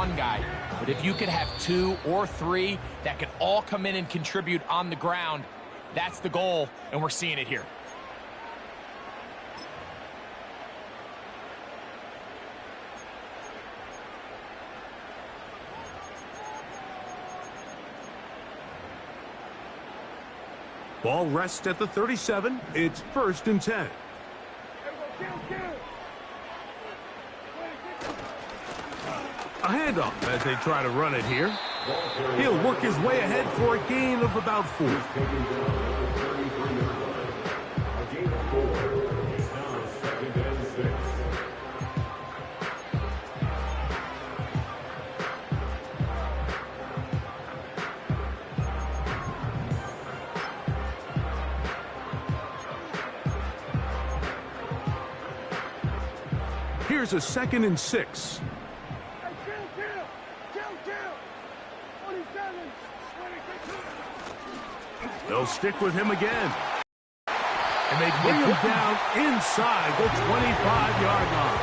one guy, but if you could have 2 or 3 that can all come in and contribute on the ground, that's the goal, and we're seeing it here. Ball rests at the 37. It's 1st and 10. A handoff as they try to run it here. He'll work his way ahead for a gain of about 4. Here's a 2nd and 6. They'll stick with him again. And they bring him down inside the 25-yard line.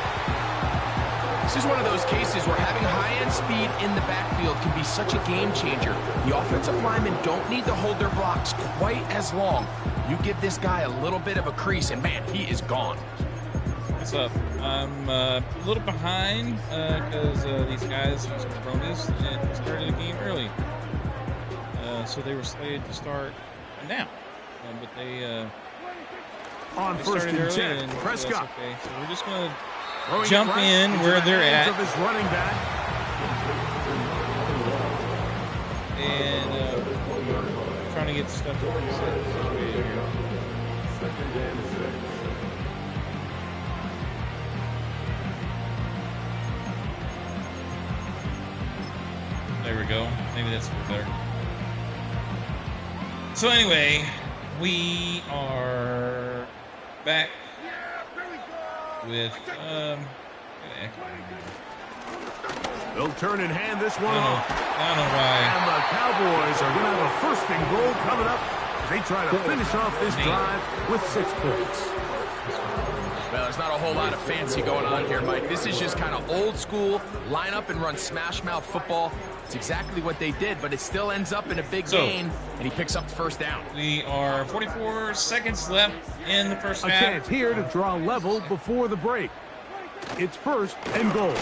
This is one of those cases where having high-end speed in the backfield can be such a game changer. The offensive linemen don't need to hold their blocks quite as long. You give this guy a little bit of a crease, and man, he is gone. What's up? I'm a little behind because these guys have some bonus and started the game early. So they were slated to start now. But they on 1st and 10, Prescott. Okay. So we're just going to jump in where they're at. Of his running back. And trying to get stuff situated here. There we go. Maybe that's a little better. So anyway, we are back with they'll turn and hand this one off. I don't know why. And the Cowboys are going to have a 1st and goal coming up. They try to finish off this drive with 6 points. Well, there's not a whole lot of fancy going on here, Mike. This is just kind of old school, line up and run smash mouth football. It's exactly what they did, but it still ends up in a big gain, and he picks up the 1st down. We are 44 seconds left in the first half. A chance here to draw level before the break. It's 1st and goal.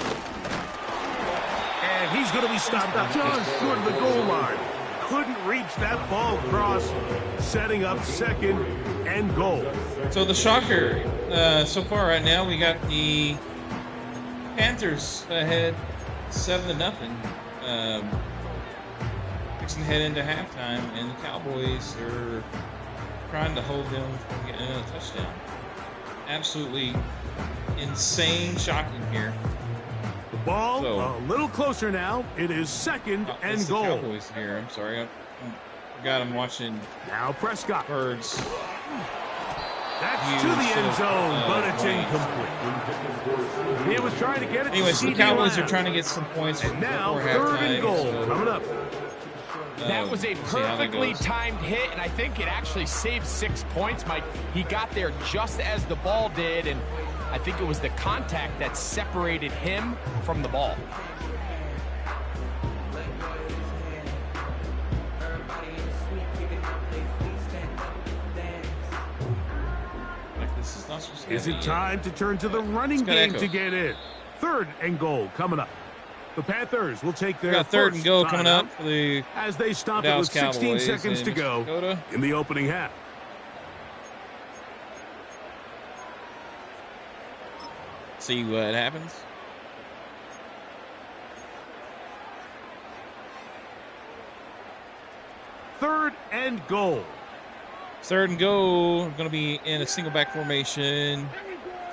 And he's going to be stopped up just short of the goal line. Couldn't reach that ball across, setting up 2nd and goal. So the shocker so far right now, we got the Panthers ahead 7-0. Fixing to head into halftime, and the Cowboys are trying to hold them from getting another touchdown. Absolutely insane shocking here. The ball a little closer now. It is 2nd and goal. The Cowboys here. I'm sorry. I forgot I'm watching now Prescott. Birds. That's to the end zone, but it's incomplete. He was trying to get it. Anyway, so the Cowboys are trying to get some points and now before 3rd halftime, and goal coming up. That was a perfectly timed hit, and I think it actually saved 6 points, Mike. He got there just as the ball did, and I think it was the contact that separated him from the ball. Is it time to turn to the running game to get in? 3rd and goal coming up. The Panthers will take their 3rd and goal coming up for the as they stop it with 16 seconds to go in the opening half. See what happens. Third and goal. 3rd and goal. Going to be in a single back formation.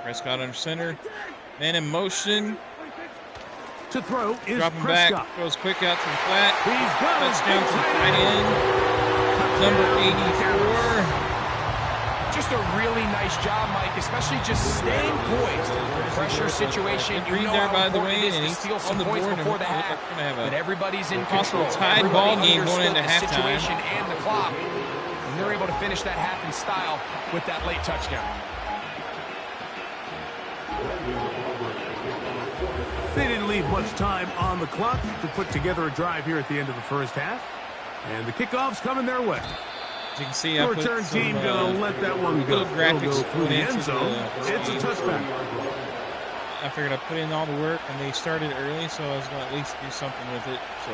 Prescott under center. Man in motion. To throw is dropping Prescott. Back. Throws quick out to the flat. He's got touchdown to the tight end. Number 84. Just a really nice job, Mike, especially just staying poised. Pressure situation, you know there, how by the important way, it is to steal some points before the half. But everybody's in control. Tied ball game going into halftime. Situation and the clock. And they're able to finish that half in style with that late touchdown. They didn't leave much time on the clock to put together a drive here at the end of the first half. And the kickoff's coming their way. As you can see, The I put return some, team going to let that one go. little graphics It'll go through the end into zone. It's a touchback. I figured I'd put in all the work, and they started early, so I was going to at least do something with it. So.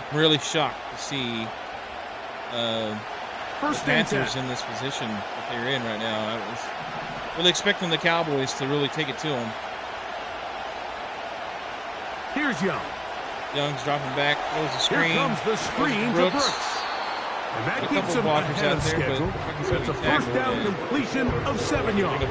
I'm really shocked to see the Panthers in this position that they're in right now. I was really expecting the Cowboys to really take it to them. Here's Young. Young's dropping back, throws the screen. Here comes the screen to Brooks. And that keeps him ahead of schedule. It's a first down completion of 7 yards.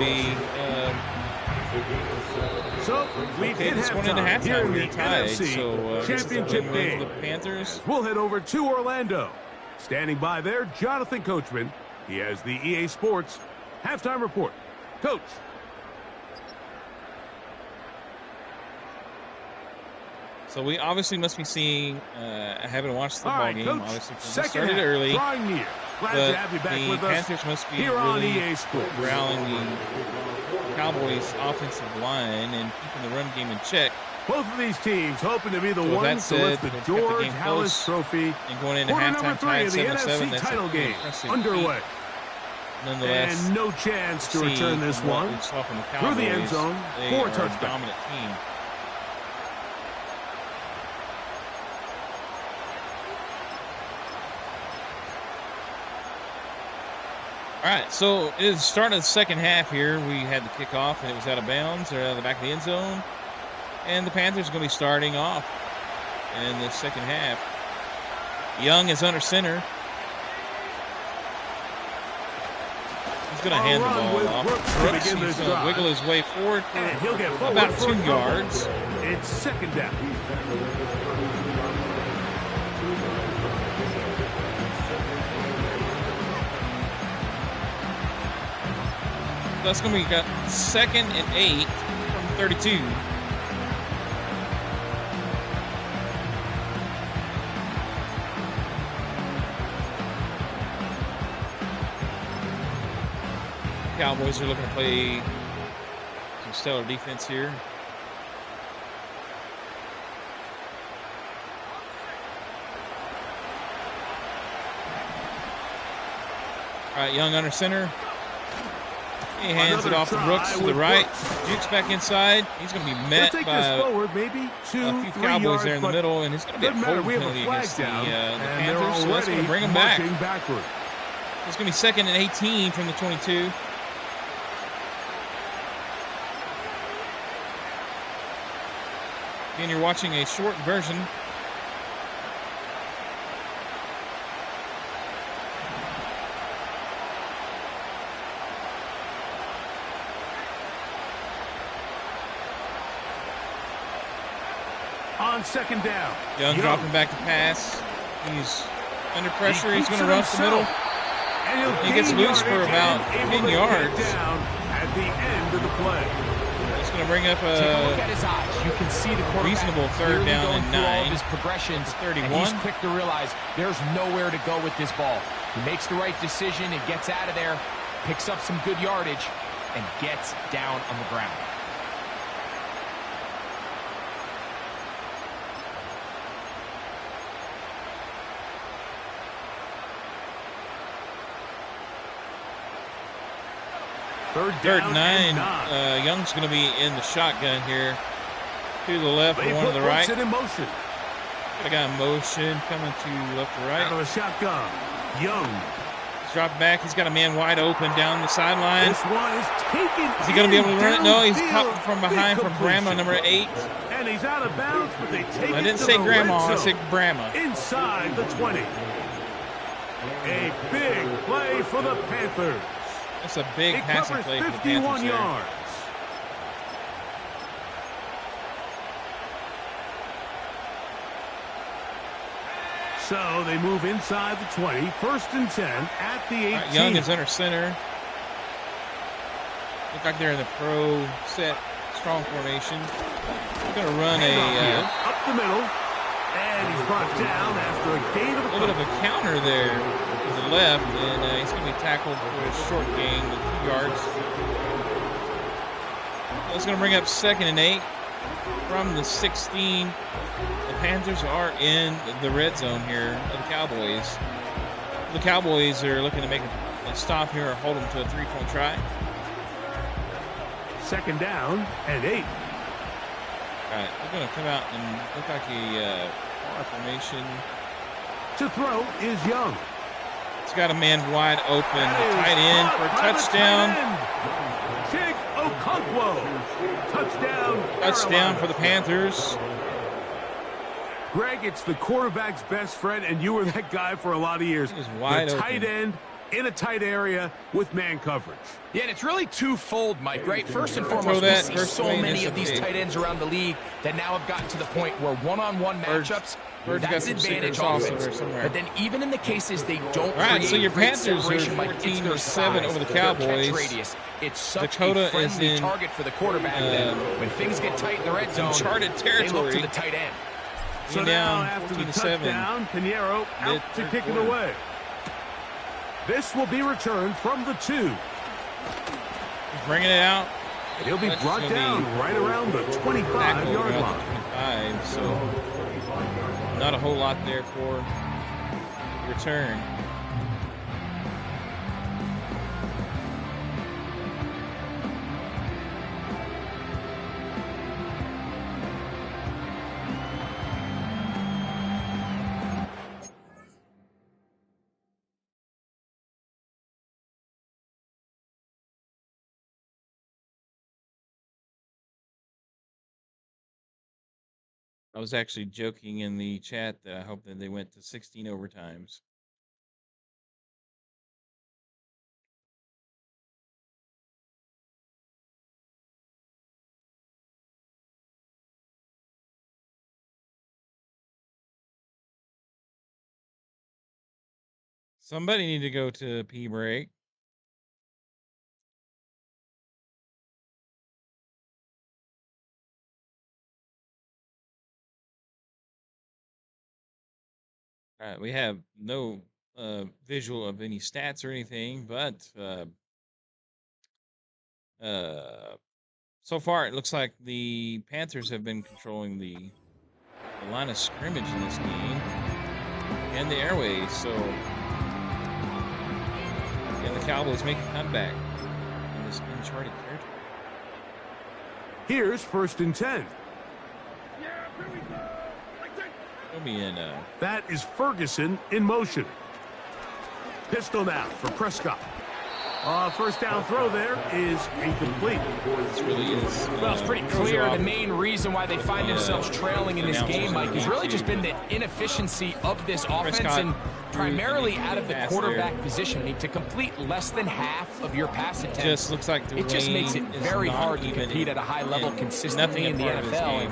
So we've hit halftime here in the NFC Championship game. The Panthers. We'll head over to Orlando. Standing by there, Jonathan Coachman. He has the EA Sports halftime report. Coach. So we obviously must be seeing. I haven't watched the ball game. Coach, obviously, second started early. Drawing near. Glad to have you back with Panthers us must be here really on EA Sports. rallying the Cowboys' offensive line and keeping the run game in check. Both of these teams hoping to be the ones to lift the George Hallis Trophy. And going into Quarter halftime number 3 tied of the 7-7. NFC title game underway. Nonetheless, and no chance to return this one through the end zone for a touchdown. Dominant team. All right, so it is the start of the second half here. We had the kickoff, and it was out of bounds or out of the back of the end zone. And the Panthers are going to be starting off in the second half. Young is under center. He's going to hand the ball off. Brooks, he's going to wiggle his way forward for about 2 yards. It's second down. That's going to be 2nd and 8 from 32. Cowboys are looking to play some stellar defense here. All right, Young under center. He hands it off to Brooks to the right. Jukes back inside. He's going to be met by a few Cowboys there in the middle, and it's going to be a holding penalty against the Panthers, so that's going to bring him back. It's going to be 2nd and 18 from the 22. Again, you're watching a short version. On second down. Young dropping back to pass. He's under pressure. He's going to run up the middle. He gets loose for about 10 yards. At the end of the play. It's going to bring up Take a look at his eyes. You can see the reasonable third down and 9. All of his progressions. 31. And he's quick to realize there's nowhere to go with this ball. He makes the right decision and gets out of there, picks up some good yardage, and gets down on the ground. Third 9. Young's going to be in the shotgun here. To the left, one to the right. In motion. Got a guy in motion coming to left to right. Out of the shotgun. Young. He's dropped back. He's got a man wide open down the sideline. This one is taken. Is he going to be able to run it? No, he's caught from behind from Grandma, number 8. And he's out of bounds, but they take it. I didn't say Grandma, I said Grandma. Inside the 20. A big play for the Panthers. That's a big passing play for the Panthers. 51 yards. So they move inside the 20. 1st and 10 at the 18. Right, Young is under center. Look like they're in the pro set strong formation. Going to run up the middle. And he's brought down after a gain of a little bit of a counter there to the left, and he's going to be tackled for a short gain of 2 yards. That's going to bring up 2nd and 8 from the 16. The Panthers are in the red zone here of the Cowboys. The Cowboys are looking to make a stop here or hold them to a 3-point try. 2nd down and 8. All right, they're going to come out and look like a power formation. To throw is Young. It's got a man wide open, tight end for a touchdown. Chig Okonkwo. Touchdown for the Panthers. Greg, it's the quarterback's best friend, and you were that guy for a lot of years. He was wide open. Tight end in a tight area with man coverage. Yeah, and it's really twofold, Mike, right? First and foremost, we see so many of these tight ends around the league that now have gotten to the point where one-on-one matchups, that's advantage offense. But then even in the cases they don't create so your Panthers are Mike, 14-7 over the Cowboys. It's such Dakota a friendly is in, target for the quarterback then. When things get tight in the red zone, uncharted territory. They look to the tight end. So now after the touchdown, Pinheiro out to kick it away. This will be returned from the 2. Bringing it out. He'll be brought down right around the 25-yard line. 25, so not a whole lot there for return. I was actually joking in the chat that I hope that they went to 16 overtimes. Somebody need to go to pee break. All right, we have no visual of any stats or anything, but so far it looks like the Panthers have been controlling the line of scrimmage in this game and the airways. So, and the Cowboys make a comeback in this uncharted territory. Here's 1st and 10. That is Ferguson in motion. Pistol now for Prescott. First down throw there is incomplete. This really is. Well, it's pretty clear the main reason why they find themselves trailing in this game, Mike, has really just been the inefficiency of this offense and primarily out of the quarterback position. I mean, to complete less than half of your pass attempts, just looks like it just makes it very hard to compete at a high level consistently in the NFL.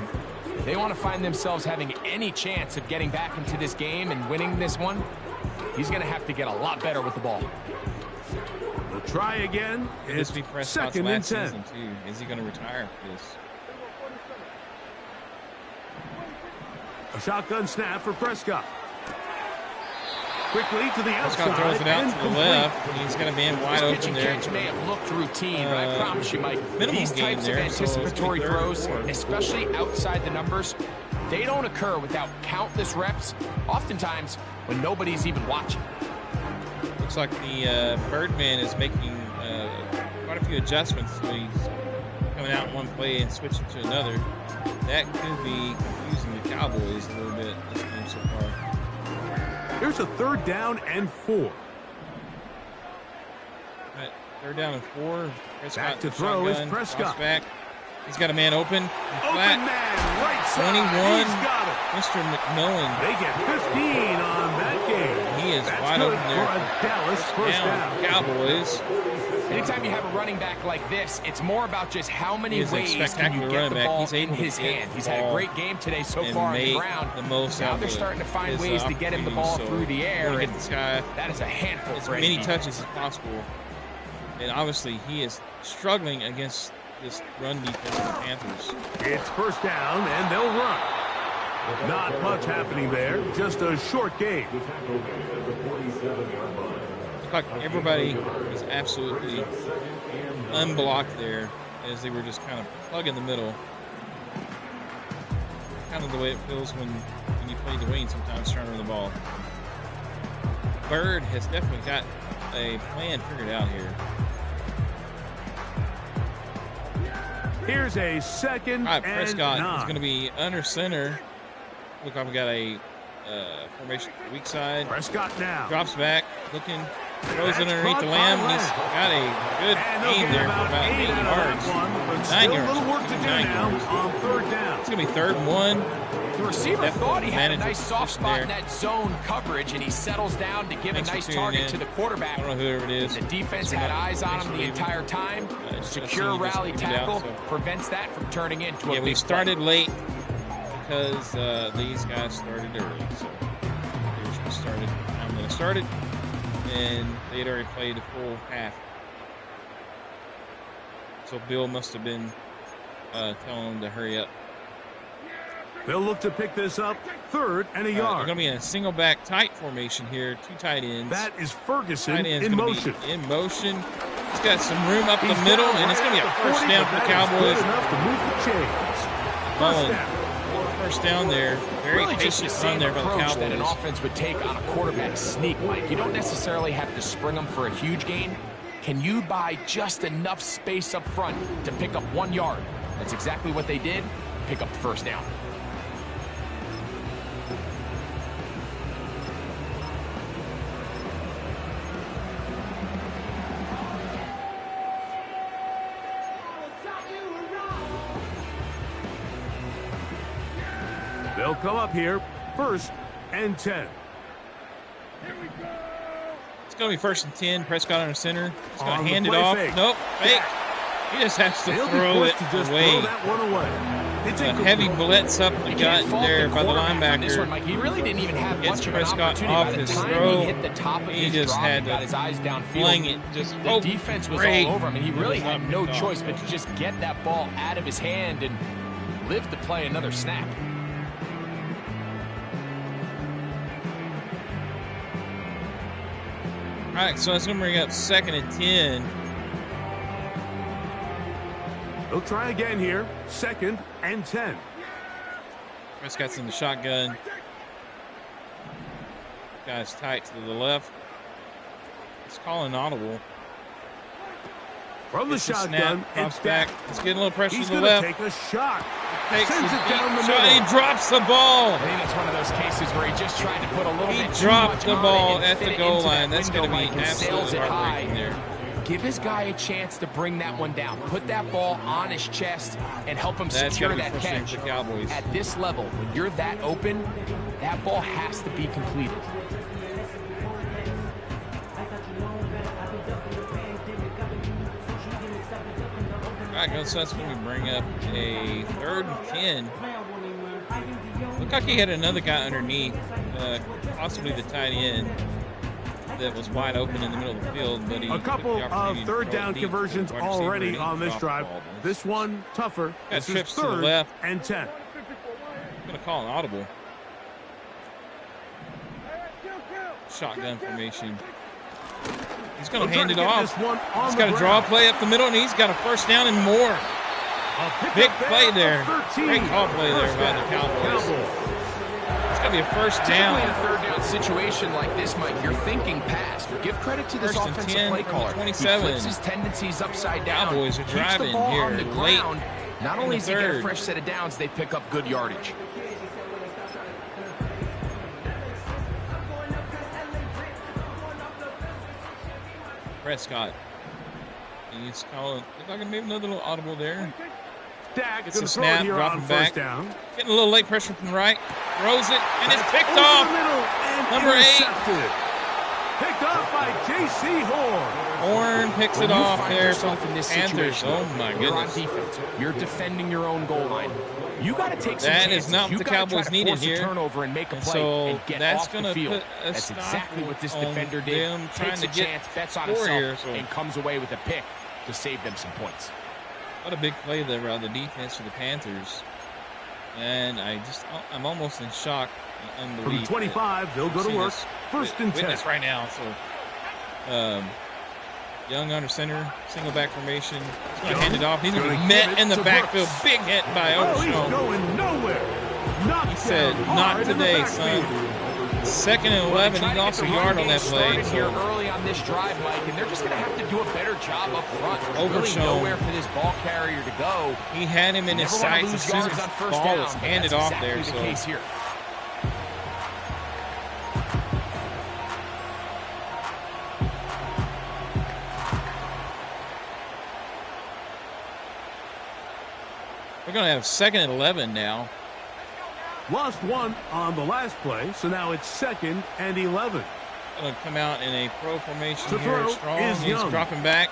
If they want to find themselves having any chance of getting back into this game and winning this one, he's going to have to get a lot better with the ball. We'll try again. It's 2nd and 10. Is he going to retire for this? A shotgun snap for Prescott. Quickly to the outside. Prescott throws it out to the left. And he's got a man wide open there. Catch may have looked routine, but I promise you, Mike, these types of anticipatory throws, especially outside the numbers, they don't occur without countless reps, oftentimes when nobody's even watching. Looks like the Birdman is making quite a few adjustments. So he's coming out one play and switching to another. That could be confusing the Cowboys a little bit this game so far. Here's a 3rd down and 4. All right, 3rd down and 4. Prescott back to throw is Prescott. Back. He's got a man open. Open man, right side. 21. He's got it. Mr. McMillan. They get 15 on that game. He is That's wide good open there. for a Dallas first down. Cowboys. Anytime you have a running back like this, it's more about just how many ways can you get the ball in his hand. He's had a great game today so far on the ground. Now they're starting to find ways to get him the ball through the air. And that is a handful for as many touches as possible. And obviously he is struggling against this run defense of the Panthers. It's 1st down, and they'll run. Not much happening there, just a short game. Looked like everybody was absolutely unblocked there as they were just kind of plug in the middle. Kind of the way it feels when you play the wing sometimes trying to run the ball. Bird has definitely got a plan figured out here. Here's a second. All right, Prescott and 9. is going to be under center. Look like we got a formation to the weak side. Prescott now. Drops back, looking, throws it underneath the lamb. He's got a good aim there for about 8 yards. 9 yards. A little work to do now on third down. It's going to be 3rd and 1. The receiver thought he had a nice Manages soft spot there. in that zone coverage, and he settles down to give Thanks a for nice tuning target in. to the quarterback. I don't know whoever it is. The defense had eyes on him the entire time. Secure rally tackle prevents that from turning into a Yeah, big we started play. late because these guys started early. So they were supposed to start at the time that it started, and they had already played a full half. So Bill must have been telling them to hurry up. They'll look to pick this up 3rd and a They're yard. going to be in a single back tight formation here. 2 tight ends. That is Ferguson Tight end's in gonna motion. be in motion. He's got some room up the He's middle, down and it's right going to be a at the first 40, down but for the that is Cowboys. good enough to move the chains. Mullen, First down. first down there. Very Really just the patient same run there by the approach that an Cowboys. offense would take on a quarterback sneak, Mike. You don't necessarily have to spring them for a huge gain. Can you buy just enough space up front to pick up 1 yard? That's exactly what they did. Pick up the first down. They'll come up here 1st and 10. It's going to be 1st and 10. Prescott under center. He's going On to the hand it play off. fake. Nope, fake. He just has to They'll be throw forced it to just away. throw that one away. It's A incomplete. heavy blitz up the You gut can't fault there by the quarterback on this one, linebacker. Mike. He really didn't even have Gets much of an Prescott opportunity. off By the his time throw. he hit the top of He his just drop, had he got to his eyes downfield. fling it. Just The defense was great. all over him, and he really It was had not no picked off. choice but to just get that ball out of his hand and live to play another snap. All right, so that's going to bring up 2nd and 10. They'll try again here. 2nd and 10. Prescott's in the shotgun. Guys tight to the left. He's calling audible. From the Gets the shotgun, snap, drops it's back. back. He's getting a little pressure He's to the going to left. take a shot. Takes Sends a it deep down the shot. middle. He drops the ball. I think it's one of those cases where he just tried to put a little He bit too dropped much the on ball it and at fit the it goal into line. that That's window, going to be Mike, and sails absolutely it high. heartbreaking there. Give his guy a chance to bring that one down. Put that ball on his chest and help him That's secure gotta be that frustrating catch. for the Cowboys. At this level, when you're that open, that ball has to be completed. All right, so that's going to bring up a 3rd and 10. Looked like he had another guy underneath, possibly the tight end, that was wide open in the middle of the field. But he A couple took the of opportunity to third throw down deep conversions wide receiver, already and he on this dropped the drive. ball. This one tougher. Got This is trips to the 3rd left. and 10. I'm going to call an audible. Shotgun formation. He's going to They'll hand try it to get off. this one on He's the got to draw a ground. play up the middle, and he's got a first down and more. A pickup Big play there. of 13. Great call play there First by the down. Cowboys. It's going to be a first Typically down. in a third down situation like this, Mike, you're thinking pass. But give credit to this First and offensive 10 play from caller. the He 27. flips his tendencies upside down. Cowboys are keeps the driving ball here on the late ground. Not in only the does he get a third. fresh set of downs, they pick up good yardage. Prescott. He's calling. Look like maybe another little audible there. Dak Gets going a to throw it snap, here dropping on back. first down. Getting a little late pressure from the right. Throws it, and it's picked Over the off. middle and Number 8. intercepted. Picked off by J.C. Horn. Horn picks When it you off find there yourself from in this Panthers. situation, Oh my you're on goodness. defense. You're defending your own goal line. You got to take some That chances. is not what You the gotta Cowboys try to needed force here. a turnover and make a And play so and get that's off the gonna field. put a That's stop exactly what this on defender did. them trying Takes to a get chance, bets on score himself, here, so. and comes away with a pick to save them some points. What a big play there by the defense for the Panthers. And I'm almost in shock and unbelief. From 25, they'll go to work. First and 10. Right now. So, Young under center, single back formation. He's going to hand it off. He's going to be met in the backfield. Big hit by Overshown. He's going nowhere. He said, not today, son. 2nd and 11. He lost a yard on that play. Here early on this drive, Mike, and they're just going to have to do a better job up front. There's really nowhere for this ball carrier to go. He had him in his sights as soon as the ball was handed off there. That's exactly the case here. We're going to have 2nd and 11 now. Lost one on the last play, so now it's 2nd and 11. Going to come out in a pro formation To here. throw Strong. is He's Young. dropping back.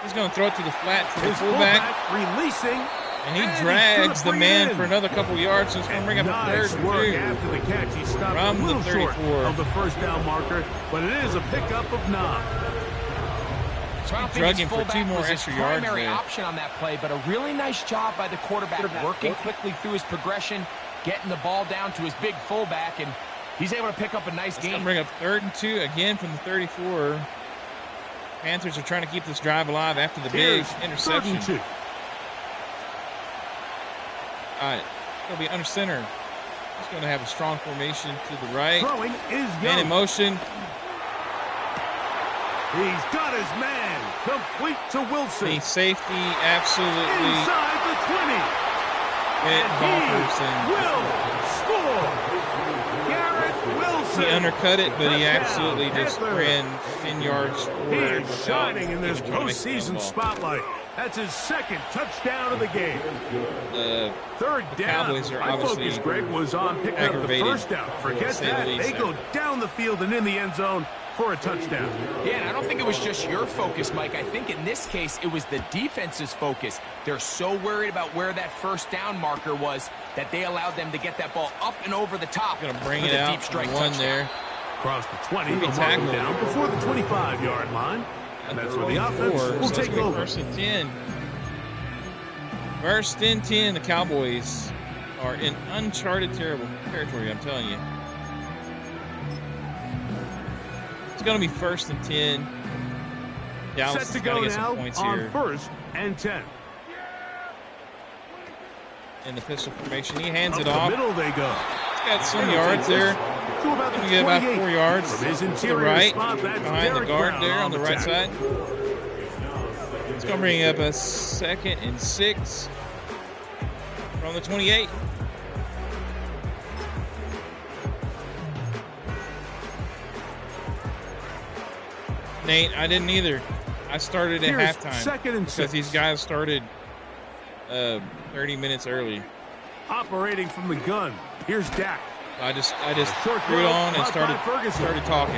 He's going to throw it to the flat to the His fullback. Releasing. And he drags the man for another couple yards. So it's going to bring up a Nice 3rd and work 2. after the catch. He stopped From a little the short 34. of the first down marker, but it is a pickup of 9. So I don't Drug think him his for 2 more was his extra yards primary there. option on that play, but a really nice job by the quarterback working quickly through his progression, getting the ball down to his big fullback, and he's able to pick up a nice It's going game. to bring up 3rd and 2 again from the 34. Panthers are trying to keep this drive alive after the big interception. 3rd and 2. All right, going to be under center. He's going to have a strong formation to the right. Throwing is Man in Young. motion. He's got his man. Complete to Wilson. The safety absolutely Inside the 20. hit bonkers. And Will score. Garrett Wilson. he undercut it, but he Touchdown, absolutely just Panthers. ran 10 yards forward. He's without shining in this even trying to make the postseason ball. spotlight. That's his 2nd touchdown of the game. The 3rd down. Cowboys are My obviously focus, Greg, was on picking up the aggravated, first down. Forget to say the that. least They there. go down the field and in the end zone for a touchdown. Yeah, and I don't think it was just your focus, Mike. I think in this case, it was the defense's focus. They're so worried about where that first down marker was that they allowed them to get that ball up and over the top. Going to bring for it the out. deep strike One touchdown. there. Across the 20, Maybe they'll mark him tackle. down before the 25-yard line. And that's where the offense will So take it's gonna be over. 1st and 10. 1st and 10. The Cowboys are in uncharted territory, I'm telling you. It's going to be 1st and 10. Dallas Set to has got to go get some now points on here. 1st and 10. In the pistol formation. He hands it Up off. the middle they go. He's got some yards there. To about the Going to get about 28. 4 yards From his to the interior right, spot, that's behind the Derek guard Brown there on the right tackle. side. It's going to bring up a 2nd and 6 from the 28. Nate, I didn't either. I started at Here's halftime 2nd and because 6. these guys started 30 minutes early. Operating from the gun. Here's Dak. I just Short threw it throw on and caught by Ferguson. started talking.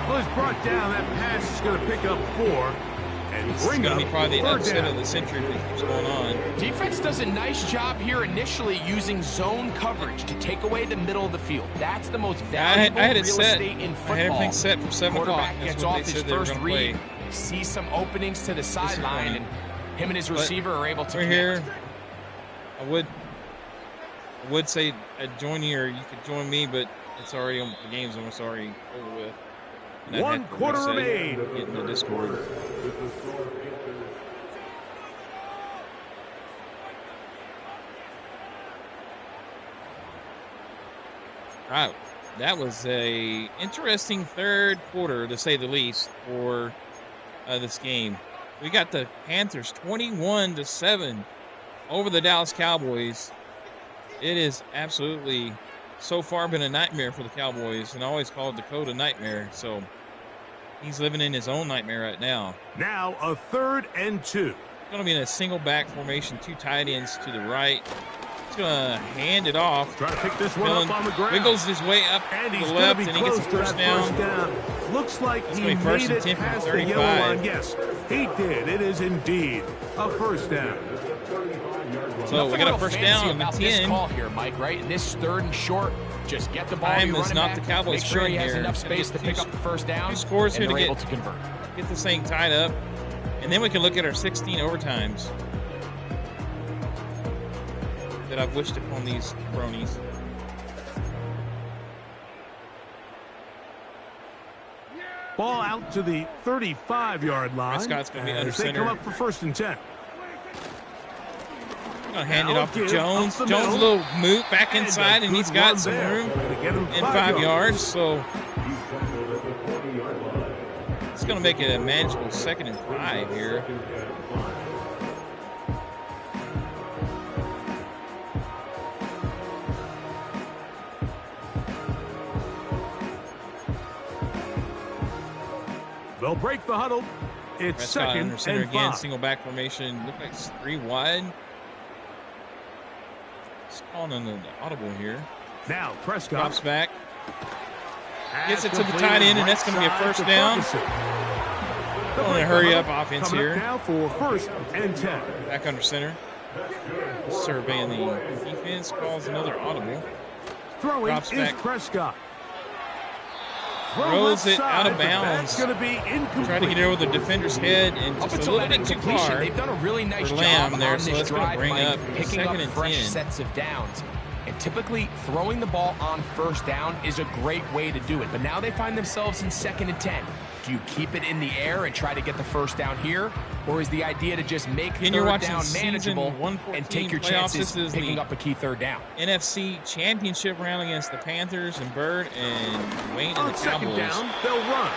Well, it's brought down. That pass is going to pick up 4 and This is bring going up to be probably the 3rd upset down. of the century if it keeps going on. Defense does a nice job here initially using zone coverage to take away the middle of the field. That's the most valuable I had it real set. estate in I football. had everything set for 7 o'clock. Quarterback That's gets what off they his said they were first going to play. read, sees some openings to the sideline, and him and his receiver are able to We're connect. here. I would say I'd join you or you could join me, but it's already the game's almost already over with. And I'd 1 have to quarter reset, remain. Get in the Discord. All right, that was a interesting 3rd quarter, to say the least, for this game. We got the Panthers 21-7 over the Dallas Cowboys. It is absolutely so far been a nightmare for the Cowboys, and I always called Dakota nightmare. So he's living in his own nightmare right now. Now a 3rd and 2. Going to be in a single back formation, 2 tight ends to the right. He's going to hand it off. Trying to pick this one up on the ground. Wiggles his way up And to he's the going to left, be and he gets close a to first that first down. down. Looks like It's he gonna be 1st made and it 10 from past the 35. yellow line. Yes, he did. It is indeed a first down. So we got a first down on the about this 10. call here, Mike, right? And this 3rd and short, just get the ball to Time your is running not back, the Cowboys' make sure he friend has here. enough Gotta space get to pick up the first down, 2 scores and here to they're get able to convert. Get this thing tied up, and then we can look at our 16 overtimes. that I've wished upon these bronies. Ball out to the 35-yard line. Prescott's going to be under as they center. come up for 1st and 10. I'm going to hand it off to Jones. Jones a little move back inside, and he's got some room in 5 yards. So it's going to make it a manageable 2nd and 5 here. They'll break the huddle. It's Prescott 2nd under center and 5. again, single back formation. Look like it's 3 wide. It's calling an audible here. Now Prescott drops back. Gets it to the tight end, and that's going to be a 1st down. Going to hurry up offense here. Now for 1st and 10. Back under center. Surveying the defense, calls another audible. Throwing drops back. Prescott. Throws it out of bounds. Going to be incomplete. Try to get it over the defender's head and just a little bit too far. They've done a really nice for job Lamb there, on so this that's going to drive, bring Mike, up picking up 2nd and fresh 10. sets of downs. And typically, throwing the ball on 1st down is a great way to do it. But now they find themselves in 2nd and 10. Do you keep it in the air and try to get the 1st down here? Or is the idea to just make 3rd down manageable and take your chances picking up a key 3rd down? NFC Championship round against the Panthers and Bird and Wayne and the Cowboys. On 2nd down, they'll run.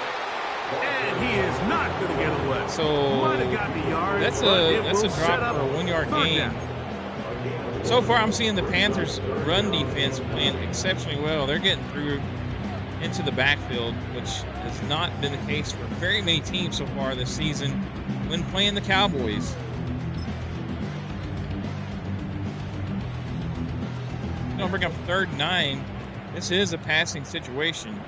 And he is not going to get away. So that's a drop for a 1-yard gain. So far, I'm seeing the Panthers' run defense playing exceptionally well. They're getting through into the backfield, which has not been the case for very many teams so far this season when playing the Cowboys. Going to bring up 3rd and 9. This is a passing situation.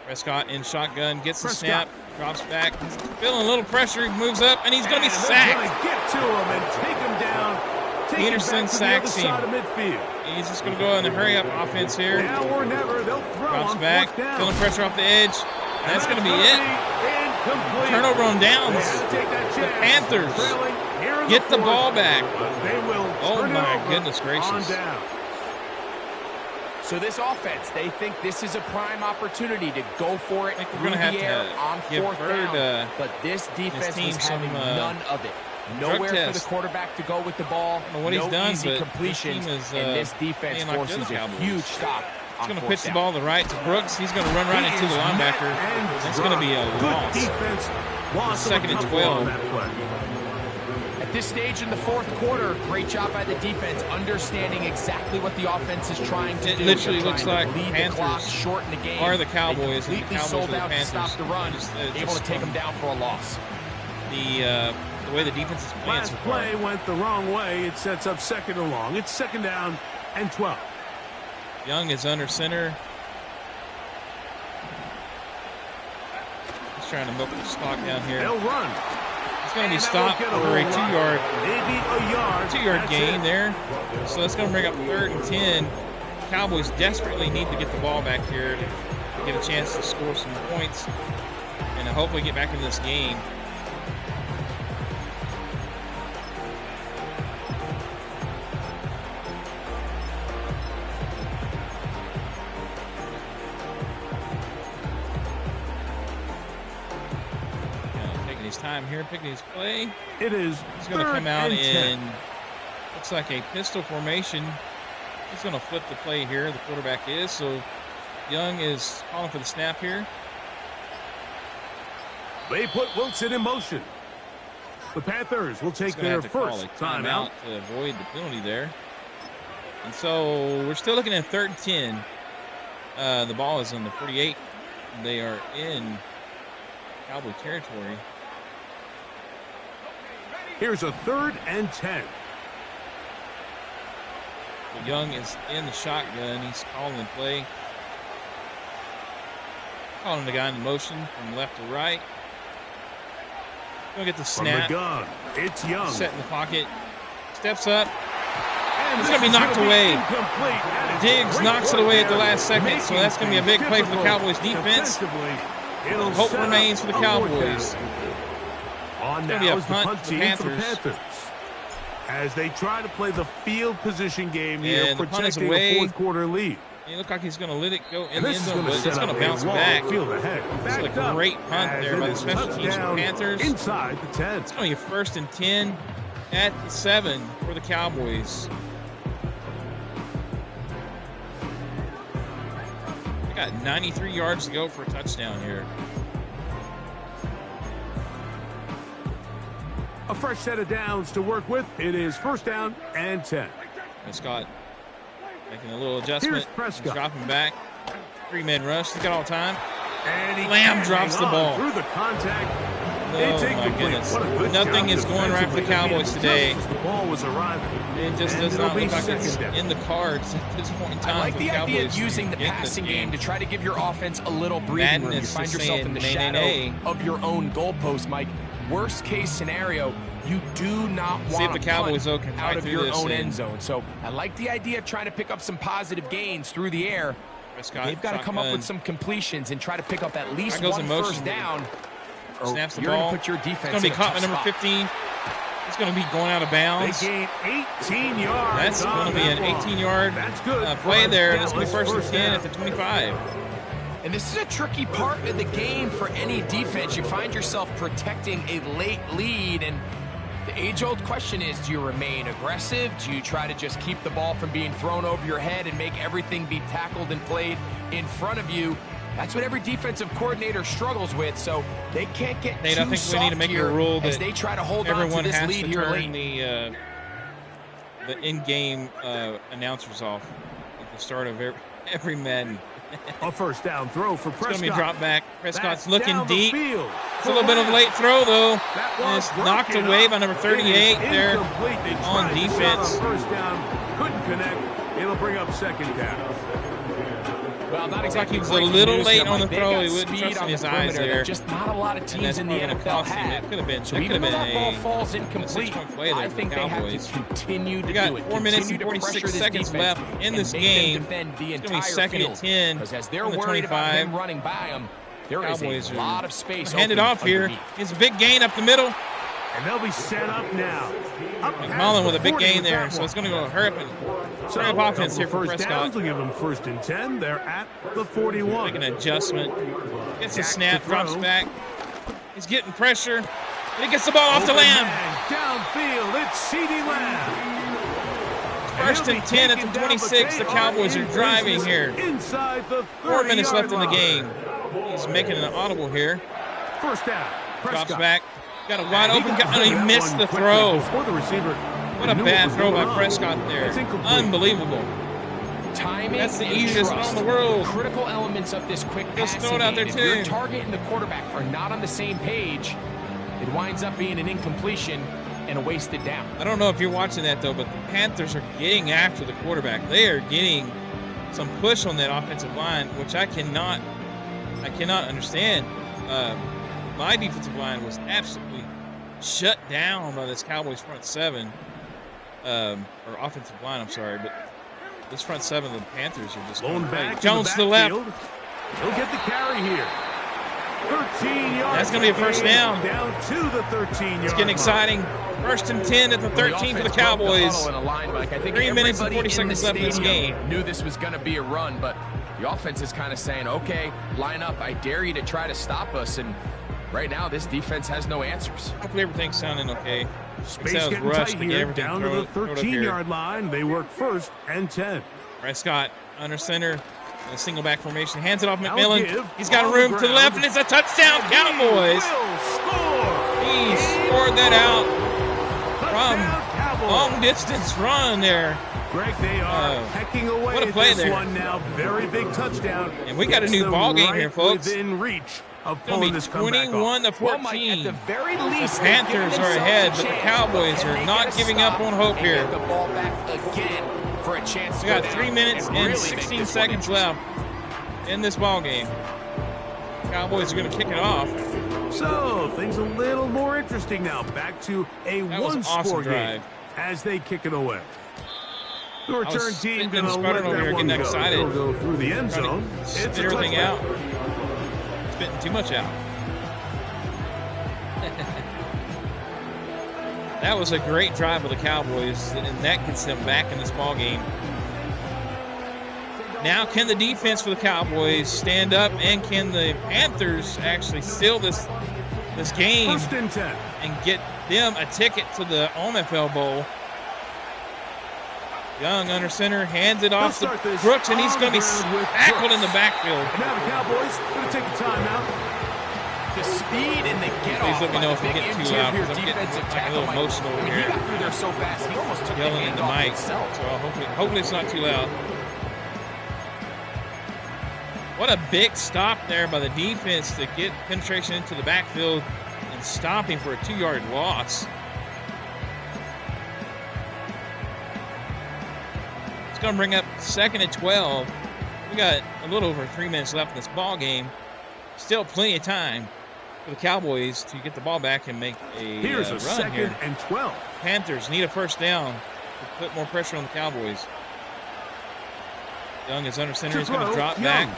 Prescott in shotgun, gets the snap, drops back, he's feeling a little pressure, he moves up, and he's going to be sacked. Get to him and take him down. Peterson sacks him. He's just going to go in the hurry-up offense here. Now or never, they'll throw drops back, feeling pressure off the edge. And that's going to be it. Turnover on downs. The Panthers get the ball back. Oh, my goodness gracious. So this offense, they think this is a prime opportunity to go for it through the air on 4th down. But this defense was having none of it. Nowhere for the quarterback to go with the ball. What he's done, easy completions, and this defense forces a huge stop. He's going to pitch the ball to the right to Brooks. He's going to run right into the linebacker. That's going to be a loss. 2nd and 12. At this stage in the 4th quarter, great job by the defense, understanding exactly what the offense is trying to do. It literally looks like the Panthers shorten the game. Are the Cowboys, and the Cowboys sold out to stop the run, able to take them down for a loss. The way the defense is playing so far. Last play went the wrong way. It sets up 2nd and long. It's 2nd down and 12. Young is under center. He's trying to milk the clock down here. They'll run. It's going to be stopped for a 2-yard gain there. So that's going to bring up 3rd and 10. Cowboys desperately need to get the ball back here to get a chance to score some points and hopefully get back into this game. Time here, picking his play. It is. He's going to come out in, looks like a pistol formation. He's going to flip the play here, the quarterback is. So Young is calling for the snap here. They put Wilson in motion. The Panthers will take their first timeout to avoid the penalty there. And so we're still looking at 3rd and 10. The ball is on the 48. They are in Cowboy territory. Here's a 3rd and 10. Young is in the shotgun. He's calling the play. Calling the guy in motion from left to right. Gonna get the snap. From the gun, it's Young. Set in the pocket. Steps up. It's gonna be knocked away. Diggs knocks it away at the last second, so that's gonna be a big play for the Cowboys defense. Hope remains for the Cowboys. On it's going to be a punt for the Panthers. as they try to play the field position game here, And the punt is protecting away. a fourth-quarter lead. It looked like he's going to let it go in And the this end is zone, going but to it's set going up to bounce a long back. field ahead. It's a Backed up great punt as there it by the is special teams for the touchdown Panthers. inside the 10. It's going to be a 1st and 10 at the 7 for the Cowboys. They got 93 yards to go for a touchdown here. A fresh set of downs to work with. It is 1st down and 10. Prescott making a little adjustment. Here's Prescott. He's dropping back. 3-man rush. He's got all time. And he Lamb can't drops hang the ball. on through the contact. It's Oh, my incomplete. goodness. What a good Nothing job is going right for the defensively. Cowboys today. Just as the ball was arriving. It just And does it'll not be look like it's second down. in the cards at this point in time. I like for the idea of Cowboys using the to get in this passing game to try to give your offense a little breathing room. You Madness find is yourself saying in the nay, nay, shadow nay. of your own goalpost, Mike. Worst case scenario, you do not See if want the to Cowboys, though, punt can out fight of through your this own and- end zone. So I like the idea of trying to pick up some positive gains through the air. Prescott, They've got to come up shotgun. with some completions and try to pick up at least There goes one in motion. first down. Or Snaps the you're ball. going to put your defense It's going to be in a caught by tough number spot. 15. It's going to be going out of They bounds. gain 18 yards. That's going to be an 18-yard That's good play for there. That's going to be Dallas 1st and 10 down. at the 25. And this is a tricky part of the game for any defense. You find yourself protecting a late lead, and the age-old question is, do you remain aggressive? Do you try to just keep the ball from being thrown over your head and make everything be tackled and played in front of you? That's what every defensive coordinator struggles with, so they can't get Nate, too I think we soft need to make here a rule as that they try to hold on to everyone this has lead to here turn late. the in-game announcers off at the start of every Madden. A 1st down throw for It's Prescott. going to be dropped back. Prescott's That's looking down the deep. field. It's a little bit of a late throw, though. That And was it's knocked broken away up. by number It 38 is there incomplete. They on tried to shot defense. a 1st down. Couldn't connect. It'll bring up 2nd down. Well, not Looks like exactly he was a breaking little news late here, on the Mike. They throw. got He wasn't speed trusting on the his eyes perimeter that there. just not a lot of And teams that's in the probably NFL cost him. have. It could have been. So That even could though have that been ball a falls incomplete, 6-point play there I for think the they have Cowboys. to continue to We got do it. 4 minutes Continue and to 46 pressure this seconds defense left in and this make game. them defend the It's gonna be entire 2nd and field. 10 Because as they're from the worried about 25. him running by them, there Cowboys is are a lot of space. hand it open off here. underneath. It's a big gain up the middle. And they'll be set up now. Up past McMullen the with a big 40 gain with there, that so one. it's going to go hurry up So, offense here for 1st Prescott. downs will give them 1st and 10. They're at the 41. Make an adjustment. Gets a Jack snap, to drops throw. back. He's getting pressure. And he gets the ball off to Open Lamb. man downfield. It's CeeDee Lamb. 1st and 10 at the 26. The Cowboys are driving here. Inside the 4 minutes left in the line. game. He's making an audible here. 1st down. Drops Prescott. back. Got a wide And open he guy. And he that missed one the quickly throw. before the receiver What a knew bad was throw going by on. Prescott there. It's incomplete. Unbelievable. Timing That's the and easiest trust. one in the world. Critical elements of this quick Just passing throw it out there, game. If your too. target and the quarterback are not on the same page, it winds up being an incompletion and a wasted down. I don't know if you're watching that, though, but the Panthers are getting after the quarterback. They are getting some push on that offensive line, which I cannot understand. My defensive line was absolutely shut down by this Cowboys front seven, or offensive line, I'm sorry, but this front seven of the Panthers are just Blown going back crazy. to Jones to the left. backfield. He'll get the carry here. 13 yards. That's gonna be a first down. Down to the 13-yard It's getting exciting. 1st and 10 at the 13 for the Cowboys. 3 minutes and 40 seconds left in this game. Knew this was going to be a run, but the offense is kind of saying, okay, line up. I dare you to try to stop us. And right now, this defense has no answers. Hopefully everything's sounding okay. Space Sounds getting rushed tight to get here. everything Down to the thrown up here. 13-yard line. They work 1st and 10. Prescott under center, in a single back formation, hands it off Now McMillan. give He's got on room the to the ground. left, and it's a touchdown, Cowboys. Will score. He scored that out from Touchdown, Cowboys. long distance run there. Greg, they are hacking away what a at play this there. one now. Very big touchdown. And we got a Gets new them ball game right here, folks. Within reach of It's going pulling to be this comeback 21 off. to Well, Mike, at 14. the very least, The they've given Panthers are themselves ahead, a but the chance. Cowboys Can are they not get a giving up stop on hope and here. get the ball back again for a chance to We got go 3 down minutes and really 16 make this seconds one left in this ball game. Cowboys are going to kick it off. So things a little more interesting now. Back to a That was an one-score awesome game drive. as they kick it away. The was return team spitting going and to let sputtering over that here, one getting go. excited. They'll go through the end Trying zone. to It's spit a everything touchdown. out. Spitting too much out. That was a great drive of the Cowboys, and that gets them back in this ball game. Now, can the defense for the Cowboys stand up, and can the Panthers actually seal this game and get them a ticket to the OMFL Bowl? Young under center, hands it off to Brooks, and he's going to be tackled in the backfield. And now the Cowboys going to take a timeout. The speed and the get off. Please let me know if we get too loud, because I'm getting a little emotional over here. He got through there so fast, he almost took yelling in the mic. So hopefully it's not too loud. What a big stop there by the defense to get penetration into the backfield and stop him for a 2-yard loss. It's going to bring up 2nd and 12. We got a little over 3 minutes left in this ball game. Still plenty of time for the Cowboys to get the ball back and make a Here's a run 2nd here. and 12. Panthers need a first down to put more pressure on the Cowboys. Young is under center. He's going to drop back.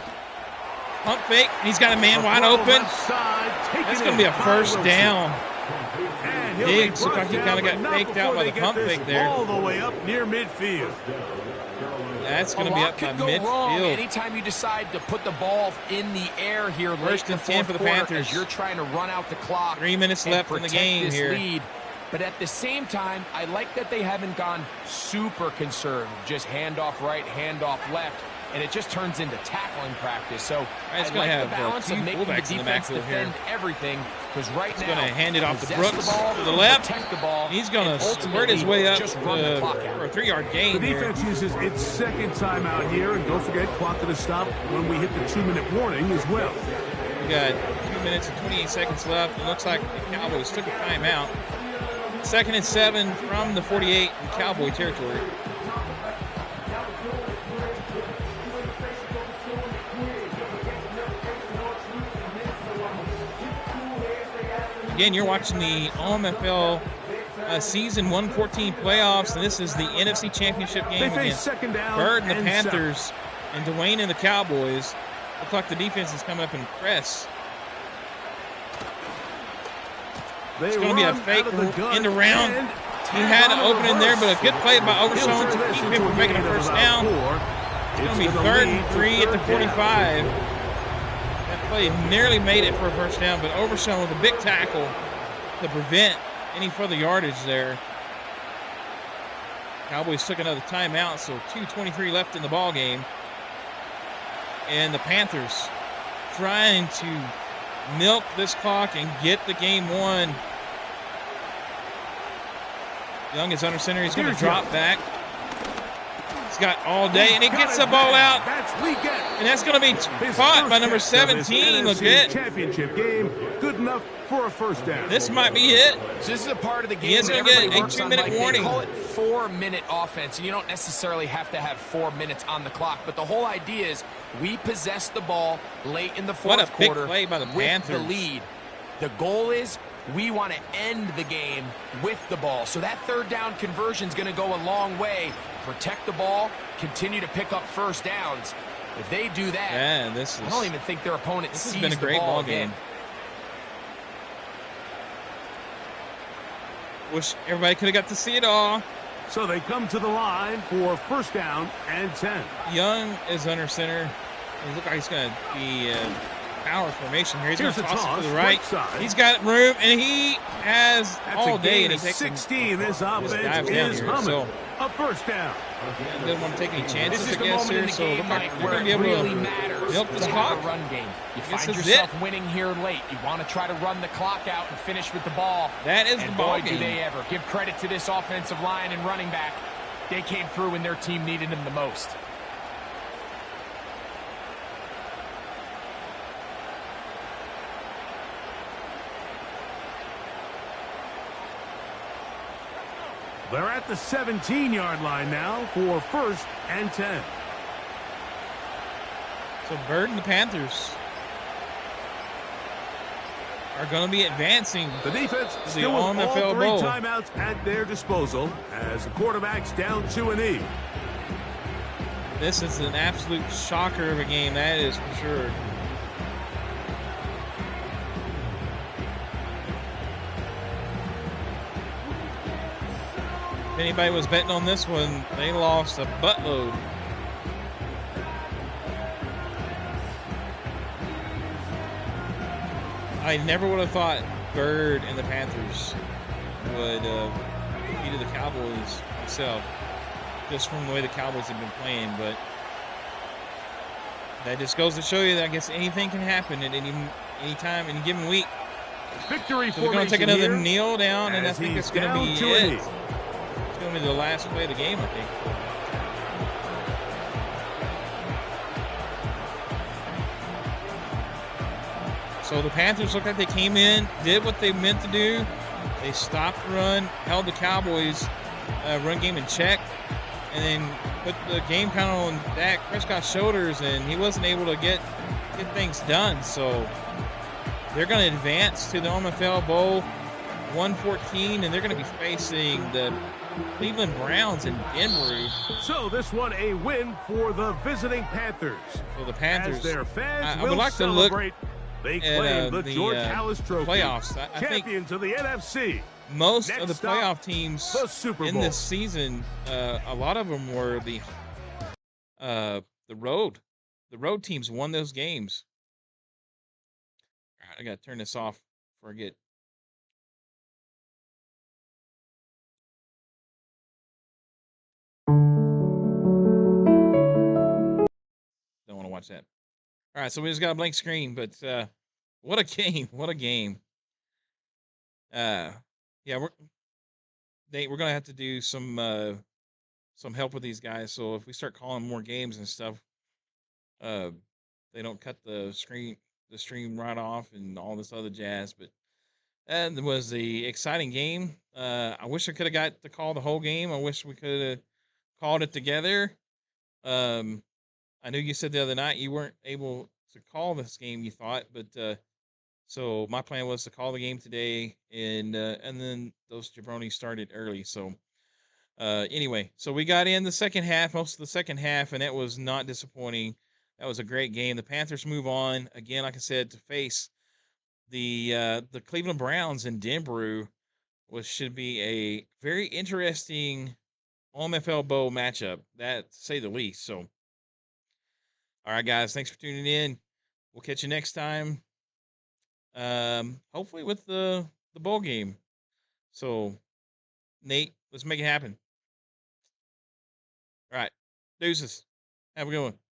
Pump fake. He's got a man wide open. That's going to be a first down. Diggs looked like he kind of got faked out by the pump fake there. All the way up near midfield. That's going to be up by midfield. Anytime you decide to put the ball in the air here, First and 10 for the Panthers. You're trying to run out the clock. 3 minutes left in the game here. Lead. But at the same time, I like that they haven't gone super conservative. Just handoff right, handoff left. And it just turns into tackling practice. So I like the balance of making the defense defend everything. Because right now, he's going to hand it off to Brooks to the left. He's going to squirt his way up for a 3-yard gain. The defense uses its 2nd timeout here. And don't forget, clock to stop when we hit the 2-minute warning as well. We got 2 minutes and 28 seconds left. It looks like the Cowboys took a timeout. 2nd and 7 from the 48 in Cowboy territory. Again, you're watching the OMFL Season 114 playoffs, and this is the NFC Championship game against Bird and the Panthers and Dwayne and the Cowboys. Looks like the defense is coming up in press. It's going to be a fake end around. He had an opening there, but a good play by Overshown to keep him from making a first down. It's going to be 3rd and 3 at the 45. That play nearly made it for a first down, but Overshown with a big tackle to prevent any further yardage there. Cowboys took another timeout, so 2:23 left in the ball game. And the Panthers trying to milk this clock and get the game won. Young is under center. He's going to drop back. He's got all day, and he gets the ball out. And that's going to be caught by number 17. Legit. Championship game, good enough for a first down. This might be it. So this is a part of the game. He is going to get a 2-minute warning. They call it 4-minute offense, and you don't necessarily have to have 4 minutes on the clock. But the whole idea is we possess the ball late in the fourth quarter play by the Panthers. With the lead. The goal is we want to end the game with the ball. So that 3rd down conversion is going to go a long way. Protect the ball, continue to pick up first downs. If they do that, I don't even think their opponent sees the ball. This has been a great ball game. Wish everybody could have got to see it all. So they come to the line for first down and 10. Young is under center. It looks like he's going to be power formation here. He's going to toss it to the right. He's got room, and he has all day. And he takes 16. This offense is humming. A first down. He doesn't want to take any chances, I guess, here. So it looks like we're going to be able to milk this clock. Run game. You find yourself winning here late. You want to try to run the clock out and finish with the ball. That is the ball game. Boy, do they ever. Give credit to this offensive line and running back. They came through when their team needed them the most. They're at the 17-yard line now for first and 10. So Bird and the Panthers are going to be advancing. The defense to still the with all OMFL three Bowl. Timeouts at their disposal as the quarterback's down to a knee. This is an absolute shocker of a game, that is for sure. If anybody was betting on this one, they lost a buttload. I never would have thought Bird and the Panthers would beat the Cowboys myself, just from the way the Cowboys have been playing. But that just goes to show you that I guess anything can happen at any time, any given week. Victory so they're going to take another here, kneel down, and I think it's going to be it. It's going to be the last play of the game, I think. So the Panthers look like they came in, did what they meant to do. They stopped the run, held the Cowboys' run game in check, and then put the game kind of on Dak Prescott's shoulders, and he wasn't able to get things done. So they're going to advance to the OMFL Bowl 114, and they're going to be facing the Cleveland Browns in Denver. So this one a win for the visiting Panthers. So the Panthers, as their fans I would like celebrate. They at, claim the George Halas Trophy. Playoffs. I champion to the NFC. Most Next of the playoff teams in this season, a lot of them were the road. The road teams won those games. All right, I got to turn this off before I get. Don't want to watch that. All right, so we just got a blank screen, but what a game! What a game! Yeah, we're gonna have to do some help with these guys. So if we start calling more games and stuff, they don't cut the stream right off and all this other jazz. But it was the exciting game. I wish I could have got to call the whole game. I wish we could have called it together. I know you said the other night you weren't able to call this game, you thought, but so my plan was to call the game today, and then those jabronis started early. So anyway, so we got in the second half, most of the second half, and that was not disappointing. That was a great game. The Panthers move on again, like I said, to face the Cleveland Browns in Denver, which should be a very interesting OMFL Bowl matchup, that to say the least. So, all right, guys, thanks for tuning in. We'll catch you next time. Hopefully with the bowl game. So, Nate, let's make it happen. All right, deuces. Have a good one.